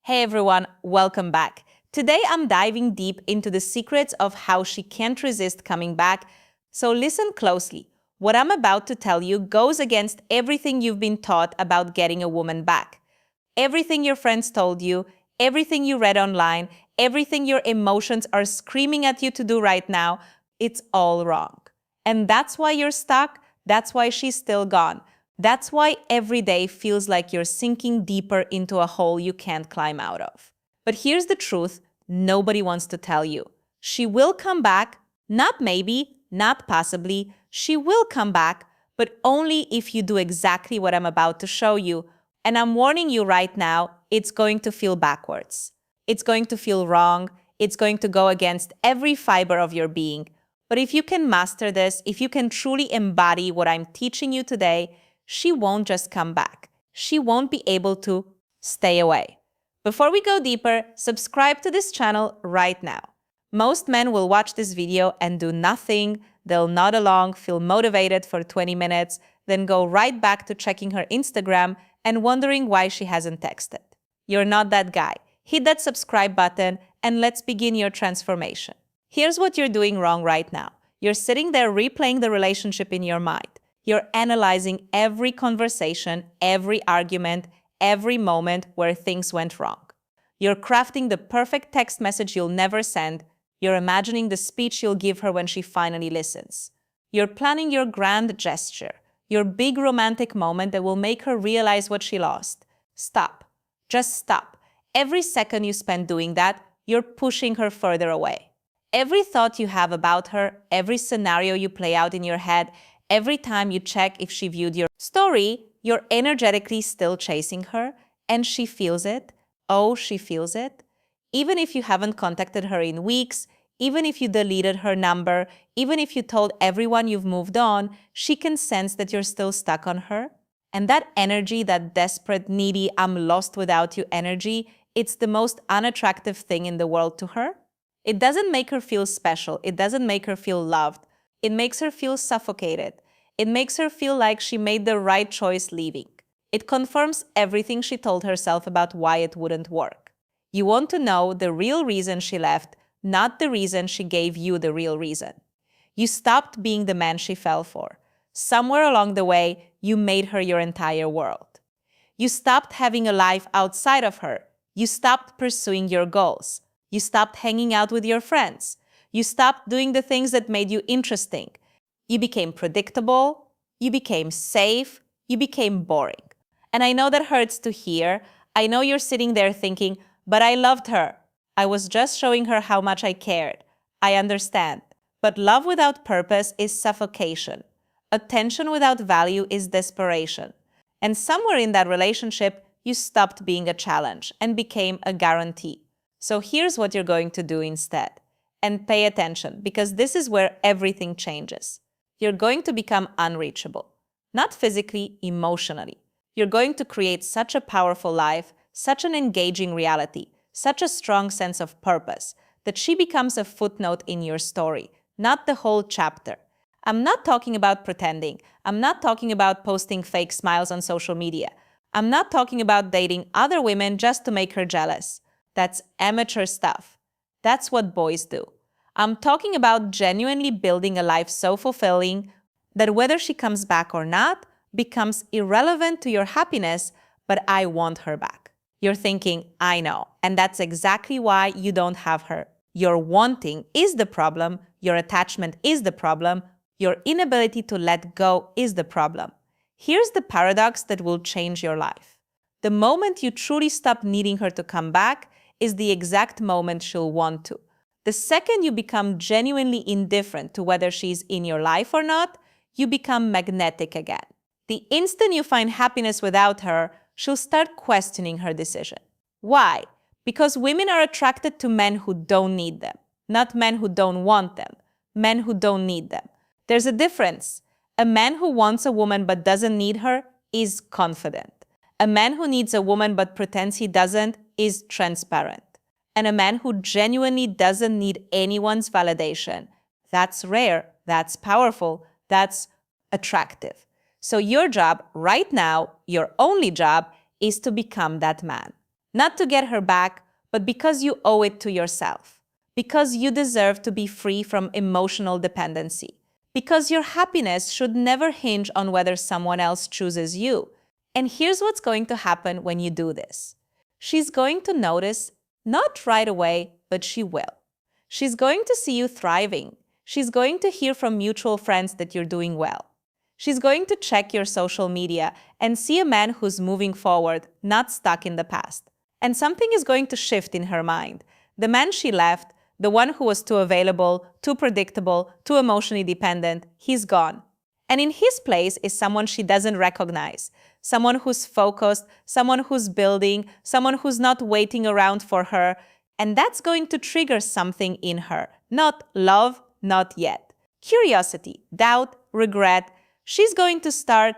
Hey everyone, welcome back. Today I'm diving deep into the secrets of how she can't resist coming back. So listen closely. What I'm about to tell you goes against everything you've been taught about getting a woman back. Everything your friends told you, everything you read online, everything your emotions are screaming at you to do right now, it's all wrong. And that's why you're stuck. That's why she's still gone. That's why every day feels like you're sinking deeper into a hole you can't climb out of. But here's the truth nobody wants to tell you. She will come back, not maybe, not possibly. She will come back, but only if you do exactly what I'm about to show you. And I'm warning you right now, it's going to feel backwards. It's going to feel wrong. It's going to go against every fiber of your being. But if you can master this, if you can truly embody what I'm teaching you today, she won't just come back. She won't be able to stay away. Before we go deeper, subscribe to this channel right now. Most men will watch this video and do nothing. They'll nod along, feel motivated for 20 minutes, then go right back to checking her Instagram and wondering why she hasn't texted. You're not that guy. Hit that subscribe button and let's begin your transformation. Here's what you're doing wrong right now. You're sitting there replaying the relationship in your mind. You're analyzing every conversation, every argument, every moment where things went wrong. You're crafting the perfect text message you'll never send. You're imagining the speech you'll give her when she finally listens. You're planning your grand gesture, your big romantic moment that will make her realize what she lost. Stop. Just stop. Every second you spend doing that, you're pushing her further away. Every thought you have about her, every scenario you play out in your head, every time you check if she viewed your story, you're energetically still chasing her, and she feels it. Oh, she feels it. Even if you haven't contacted her in weeks, even if you deleted her number, even if you told everyone you've moved on, she can sense that you're still stuck on her. And that energy, that desperate, needy, I'm lost without you energy, it's the most unattractive thing in the world to her. It doesn't make her feel special. It doesn't make her feel loved. It makes her feel suffocated. It makes her feel like she made the right choice leaving. It confirms everything she told herself about why it wouldn't work. You want to know the real reason she left, not the reason she gave you the real reason. You stopped being the man she fell for. Somewhere along the way, you made her your entire world. You stopped having a life outside of her. You stopped pursuing your goals. You stopped hanging out with your friends. You stopped doing the things that made you interesting. You became predictable. You became safe. You became boring. And I know that hurts to hear. I know you're sitting there thinking, but I loved her. I was just showing her how much I cared. I understand. But love without purpose is suffocation. Attention without value is desperation. And somewhere in that relationship, you stopped being a challenge and became a guarantee. So here's what you're going to do instead. And pay attention, because this is where everything changes. You're going to become unreachable. Not physically, emotionally. You're going to create such a powerful life, such an engaging reality, such a strong sense of purpose, that she becomes a footnote in your story, not the whole chapter. I'm not talking about pretending. I'm not talking about posting fake smiles on social media. I'm not talking about dating other women just to make her jealous. That's amateur stuff. That's what boys do. I'm talking about genuinely building a life so fulfilling that whether she comes back or not becomes irrelevant to your happiness, but I want her back. You're thinking, I know, and that's exactly why you don't have her. Your wanting is the problem, your attachment is the problem, your inability to let go is the problem. Here's the paradox that will change your life. The moment you truly stop needing her to come back is the exact moment she'll want to. The second you become genuinely indifferent to whether she's in your life or not, you become magnetic again. The instant you find happiness without her, she'll start questioning her decision. Why? Because women are attracted to men who don't need them, not men who don't want them, men who don't need them. There's a difference. A man who wants a woman but doesn't need her is confident. A man who needs a woman but pretends he doesn't is transparent. And a man who genuinely doesn't need anyone's validation, that's rare, that's powerful, that's attractive. So your job right now, your only job, is to become that man. Not to get her back, but because you owe it to yourself. Because you deserve to be free from emotional dependency. Because your happiness should never hinge on whether someone else chooses you. And here's what's going to happen when you do this. She's going to notice, not right away, but she will. She's going to see you thriving. She's going to hear from mutual friends that you're doing well. She's going to check your social media and see a man who's moving forward, not stuck in the past. And something is going to shift in her mind. The man she left, the one who was too available, too predictable, too emotionally dependent, he's gone. And in his place is someone she doesn't recognize. Someone who's focused, someone who's building, someone who's not waiting around for her. And that's going to trigger something in her. Not love, not yet. Curiosity, doubt, regret. She's going to start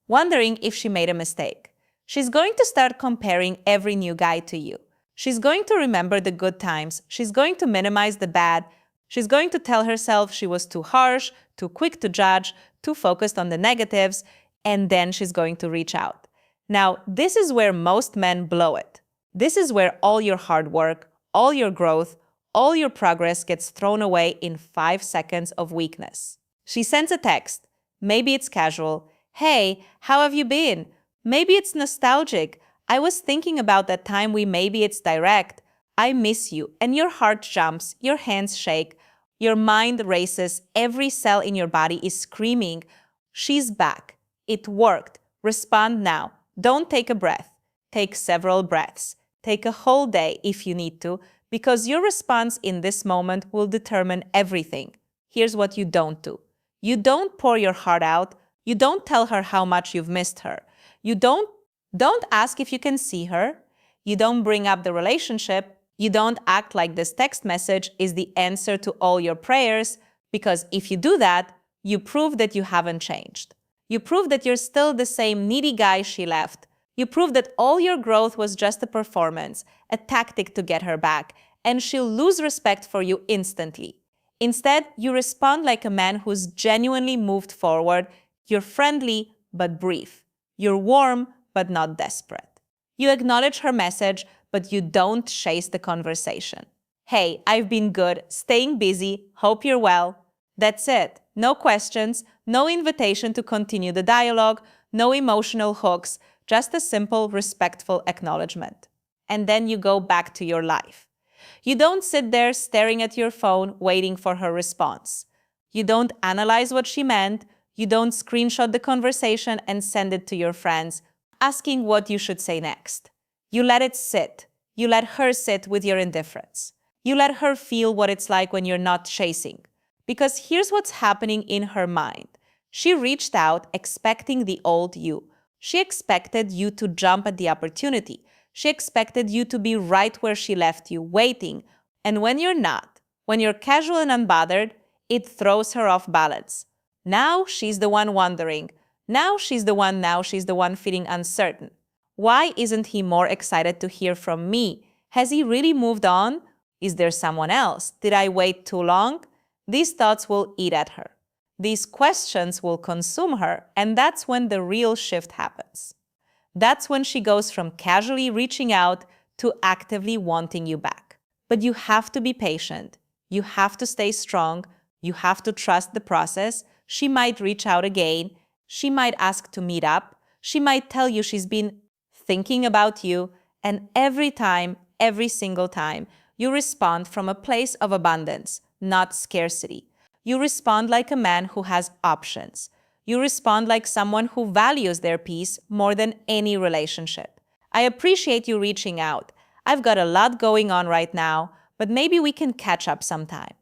wondering if she made a mistake. She's going to start comparing every new guy to you. She's going to remember the good times. She's going to minimize the bad. She's going to tell herself she was too harsh, too quick to judge, too focused on the negatives, and then she's going to reach out. Now, this is where most men blow it. This is where all your hard work, all your growth, all your progress gets thrown away in 5 seconds of weakness. She sends a text. Maybe it's casual. Hey, how have you been? Maybe it's nostalgic. I was thinking about that time maybe it's direct. I miss you. And your heart jumps, your hands shake, your mind races, every cell in your body is screaming, she's back. It worked. Respond now. Don't take a breath. Take several breaths. Take a whole day if you need to, because your response in this moment will determine everything. Here's what you don't do. You don't pour your heart out. You don't tell her how much you've missed her. You don't ask if you can see her. You don't bring up the relationship. You don't act like this text message is the answer to all your prayers, because if you do that, you prove that you haven't changed. You prove that you're still the same needy guy she left. You prove that all your growth was just a performance, a tactic to get her back, and she'll lose respect for you instantly. Instead, you respond like a man who's genuinely moved forward. You're friendly, but brief. You're warm, but not desperate. You acknowledge her message, but you don't chase the conversation. Hey, I've been good, staying busy, hope you're well. That's it. No questions, no invitation to continue the dialogue, no emotional hooks, just a simple, respectful acknowledgement. And then you go back to your life. You don't sit there staring at your phone, waiting for her response. You don't analyze what she meant. You don't screenshot the conversation and send it to your friends, asking what you should say next. You let it sit. You let her sit with your indifference. You let her feel what it's like when you're not chasing. Because here's what's happening in her mind. She reached out expecting the old you. She expected you to jump at the opportunity. She expected you to be right where she left you, waiting. And when you're not, when you're casual and unbothered, it throws her off balance. Now she's the one wondering. Now she's the one feeling uncertain. Why isn't he more excited to hear from me? Has he really moved on? Is there someone else? Did I wait too long? These thoughts will eat at her. These questions will consume her, and that's when the real shift happens. That's when she goes from casually reaching out to actively wanting you back. But you have to be patient. You have to stay strong. You have to trust the process. She might reach out again. She might ask to meet up. She might tell you she's been thinking about you. And every time, every single time, you respond from a place of abundance, not scarcity. You respond like a man who has options. You respond like someone who values their peace more than any relationship. I appreciate you reaching out. I've got a lot going on right now, but maybe we can catch up sometime.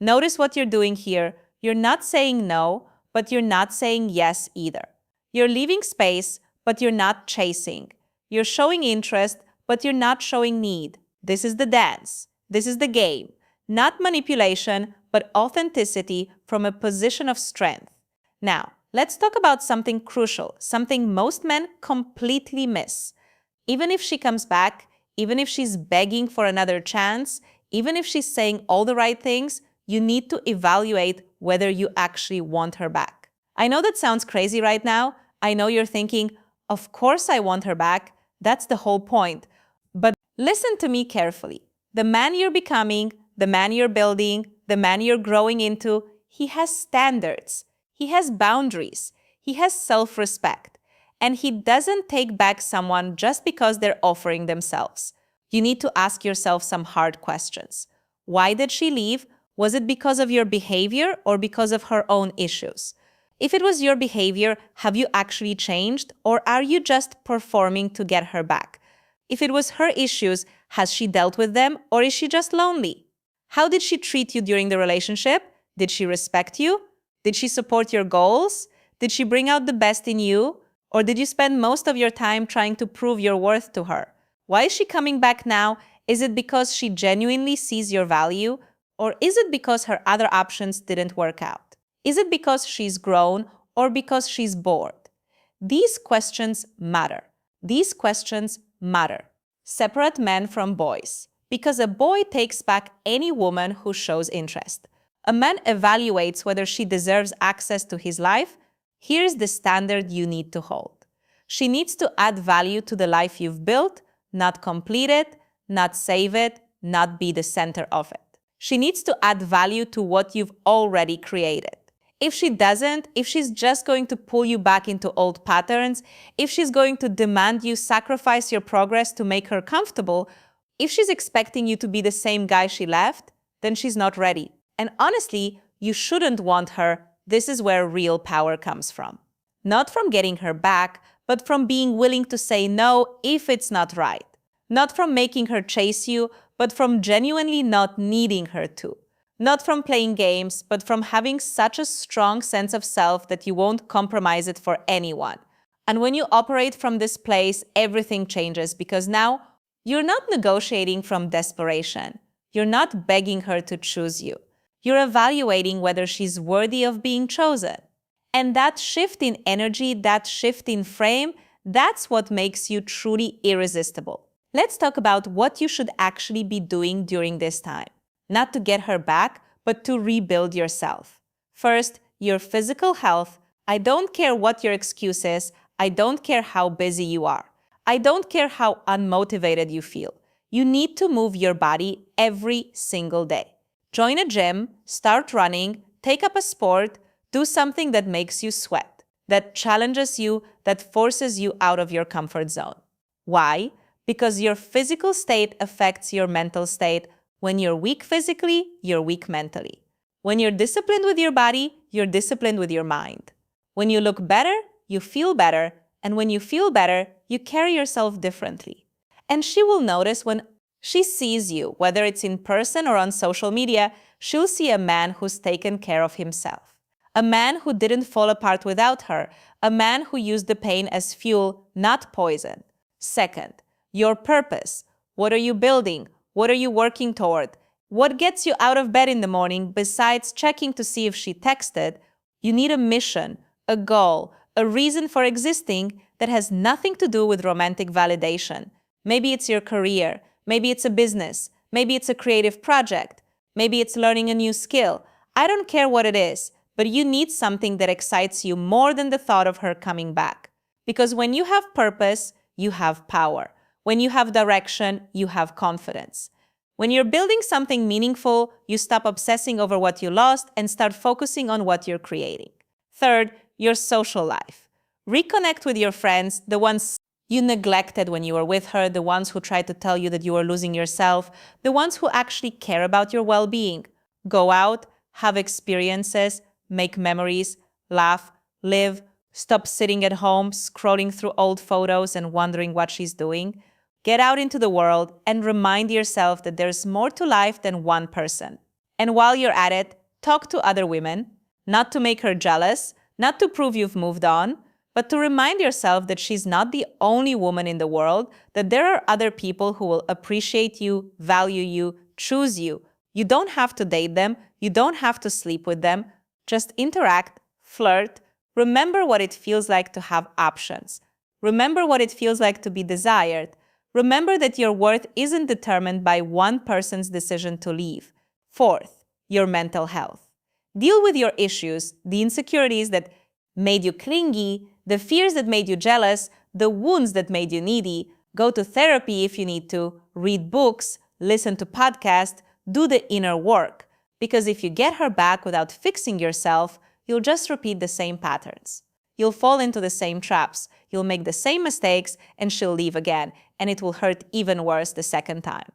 Notice what you're doing here. You're not saying no, but you're not saying yes either. You're leaving space, but you're not chasing. You're showing interest, but you're not showing need. This is the dance. This is the game. Not manipulation, but authenticity from a position of strength. Now, let's talk about something crucial, something most men completely miss. Even if she comes back, even if she's begging for another chance, even if she's saying all the right things, you need to evaluate whether you actually want her back. I know that sounds crazy right now. I know you're thinking, of course I want her back. That's the whole point. But Listen to me carefully. The man you're becoming, the man you're building, the man you're growing into, he has standards. He has boundaries. He has self-respect. And he doesn't take back someone just because they're offering themselves. You need to ask yourself some hard questions. Why did she leave? Was it because of your behavior or because of her own issues? If it was your behavior, have you actually changed, or are you just performing to get her back? If it was her issues, has she dealt with them, or is she just lonely? How did she treat you during the relationship? Did she respect you? Did she support your goals? Did she bring out the best in you? Or did you spend most of your time trying to prove your worth to her? Why is she coming back now? Is it because she genuinely sees your value? Or is it because her other options didn't work out? Is it because she's grown or because she's bored? These questions matter. These questions matter. Separate men from boys. Because a boy takes back any woman who shows interest. A man evaluates whether she deserves access to his life. Here's the standard you need to hold. She needs to add value to the life you've built, not complete it, not save it, not be the center of it. She needs to add value to what you've already created. If she doesn't, if she's just going to pull you back into old patterns, if she's going to demand you sacrifice your progress to make her comfortable, if she's expecting you to be the same guy she left, then she's not ready. And honestly, you shouldn't want her. This is where real power comes from. Not from getting her back, but from being willing to say no if it's not right. Not from making her chase you, but from genuinely not needing her to. Not from playing games, but from having such a strong sense of self that you won't compromise it for anyone. And when you operate from this place, everything changes because now you're not negotiating from desperation. You're not begging her to choose you. You're evaluating whether she's worthy of being chosen. And that shift in energy, that shift in frame, that's what makes you truly irresistible. Let's talk about what you should actually be doing during this time. Not to get her back, but to rebuild yourself. First, your physical health. I don't care what your excuse is. I don't care how busy you are. I don't care how unmotivated you feel. You need to move your body every single day. Join a gym, start running, take up a sport, do something that makes you sweat, that challenges you, that forces you out of your comfort zone. Why? Because your physical state affects your mental state. When you're weak physically, you're weak mentally. When you're disciplined with your body, you're disciplined with your mind. When you look better, you feel better. And when you feel better, you carry yourself differently. And she will notice when she sees you, whether it's in person or on social media, she'll see a man who's taken care of himself. A man who didn't fall apart without her. A man who used the pain as fuel, not poison. Second, your purpose. What are you building? What are you working toward? What gets you out of bed in the morning besides checking to see if she texted? You need a mission, a goal, a reason for existing that has nothing to do with romantic validation. Maybe it's your career. Maybe it's a business. Maybe it's a creative project. Maybe it's learning a new skill. I don't care what it is, but you need something that excites you more than the thought of her coming back. Because when you have purpose, you have power. When you have direction, you have confidence. When you're building something meaningful, you stop obsessing over what you lost and start focusing on what you're creating. Third, your social life. Reconnect with your friends, the ones you neglected when you were with her, the ones who tried to tell you that you were losing yourself, the ones who actually care about your well-being. Go out, have experiences, make memories, laugh, live. Stop sitting at home, scrolling through old photos and wondering what she's doing. Get out into the world and remind yourself that there's more to life than one person. And while you're at it, talk to other women, not to make her jealous, not to prove you've moved on, but to remind yourself that she's not the only woman in the world, that there are other people who will appreciate you, value you, choose you. You don't have to date them. You don't have to sleep with them. Just interact, flirt. Remember what it feels like to have options. Remember what it feels like to be desired. Remember that your worth isn't determined by one person's decision to leave. Fourth, your mental health. Deal with your issues, the insecurities that made you clingy, the fears that made you jealous, the wounds that made you needy. Go to therapy if you need to. read books, listen to podcasts, do the inner work. Because if you get her back without fixing yourself, you'll just repeat the same patterns. You'll fall into the same traps, you'll make the same mistakes, and she'll leave again, and it will hurt even worse the second time.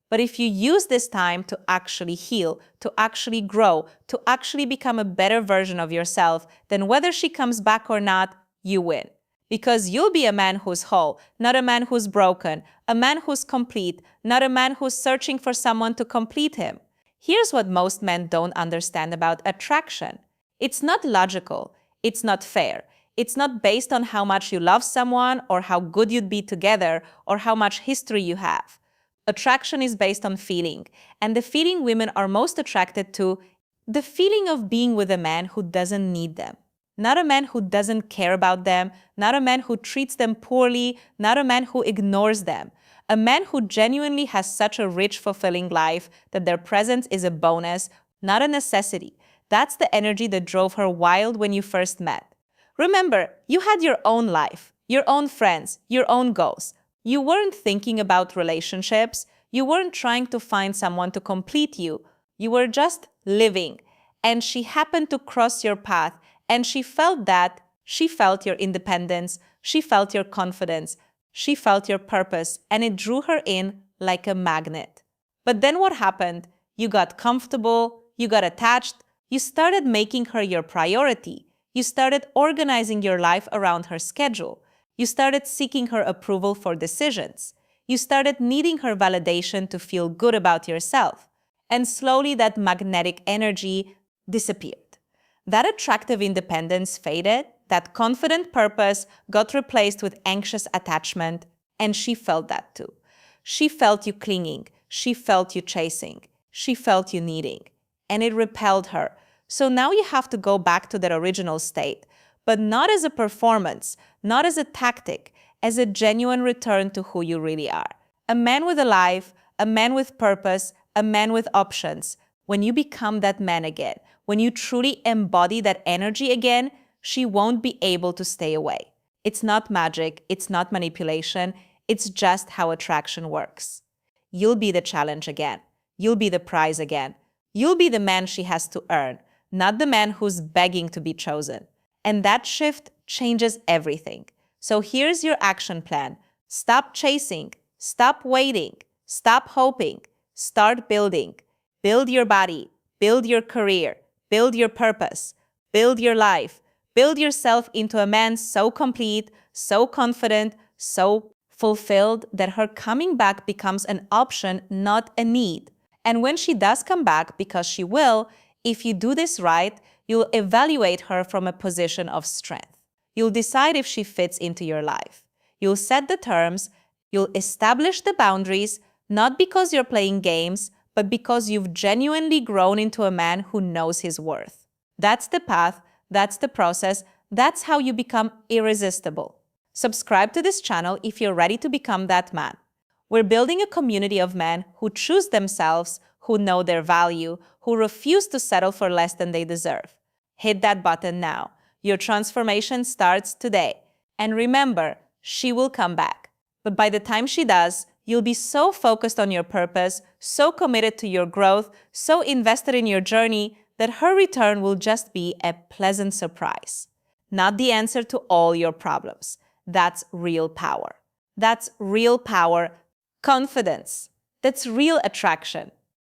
But if you use this time to actually heal, to actually grow, to actually become a better version of yourself, then whether she comes back or not, you win. Because you'll be a man who's whole, not a man who's broken, a man who's complete, not a man who's searching for someone to complete him. Here's what most men don't understand about attraction. It's not logical. It's not fair. It's not based on how much you love someone or how good you'd be together or how much history you have. Attraction is based on feeling, and the feeling women are most attracted to, the feeling of being with a man who doesn't need them. Not a man who doesn't care about them, not a man who treats them poorly, not a man who ignores them. A man who genuinely has such a rich, fulfilling life that their presence is a bonus, not a necessity. That's the energy that drove her wild when you first met. Remember, you had your own life, your own friends, your own goals. You weren't thinking about relationships. You weren't trying to find someone to complete you. You were just living. And she happened to cross your path, and she felt that. She felt your independence. She felt your confidence. She felt your purpose, and it drew her in like a magnet. But then what happened? You got comfortable, you got attached, you started making her your priority. You started organizing your life around her schedule. You started seeking her approval for decisions. You started needing her validation to feel good about yourself. And slowly that magnetic energy disappeared. That attractive independence faded. That confident purpose got replaced with anxious attachment, and she felt that too. She felt you clinging. She felt you chasing. She felt you needing. And it repelled her. So now you have to go back to that original state, but not as a performance, not as a tactic, as a genuine return to who you really are. A man with a life, a man with purpose, a man with options. When you become that man again, when you truly embody that energy again, she won't be able to stay away. It's not magic, it's not manipulation, it's just how attraction works. You'll be the challenge again. You'll be the prize again. You'll be the man she has to earn, not the man who's begging to be chosen. And that shift changes everything. So here's your action plan. Stop chasing. Stop waiting. Stop hoping. Start building. Build your body. Build your career. Build your purpose. Build your life. Build yourself into a man so complete, so confident, so fulfilled that her coming back becomes an option, not a need. And when she does come back, because she will, if you do this right, you'll evaluate her from a position of strength. You'll decide if she fits into your life. You'll set the terms. You'll establish the boundaries, not because you're playing games, but because you've genuinely grown into a man who knows his worth. That's the path. That's the process. That's how you become irresistible. Subscribe to this channel if you're ready to become that man. We're building a community of men who choose themselves, who know their value, who refuse to settle for less than they deserve. Hit that button now. Your transformation starts today. And remember, she will come back. But by the time she does, you'll be so focused on your purpose, so committed to your growth, so invested in your journey, that her return will just be a pleasant surprise. Not the answer to all your problems. That's real power. That's real power, confidence. That's real attraction.